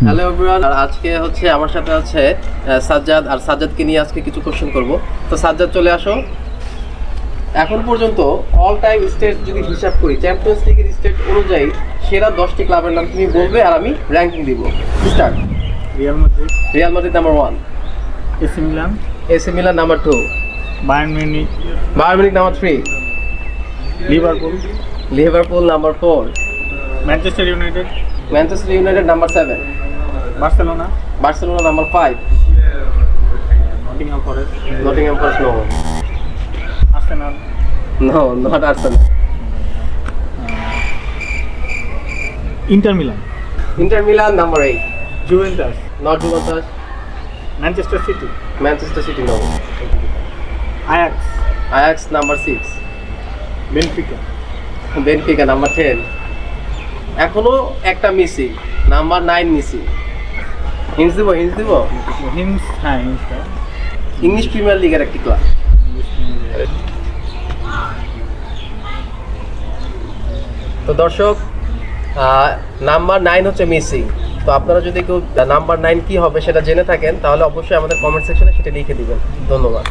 Hello everyone, আর আজকে হচ্ছে আমার সাথে আছে সাজ্জাদ। আর সাজ্জাদকে নিয়ে আজকে কিছু কোশ্চেন করব। তো সাজ্জাদ চলে আসো। এখন পর্যন্ত অল টাইম স্টেট যদি হিসাব করি, চ্যাম্পিয়ন্স লিগের স্টেট অনুযায়ী সেরা 10টি ক্লাবের নাম তুমি বলবে আর আমি র্যাঙ্কিং দিব। Start. Real Madrid number 1, AC Milan number 2, Bayern Munich number 3, Liverpool number 4, Manchester United number 7, Barcelona number 5, Nottingham forest no, not Arsenal. Inter Milan number 8, Juventus, not Juventus. Manchester city, no. Ajax number 6, Benfica number 10. এখনো একটা missing, number 9 missing. Hints দিব English premier লিগের একটি club. তো দর্শক, number 9 হচ্ছে missing. তো আপনারা যদি কেউ নাম্বার 9 কি হবে সেটা জেনে থাকেন তাহলে অবশ্যই আমাদের কমেন্ট সেকশনে সেটা লিখে দিবেন। ধন্যবাদ।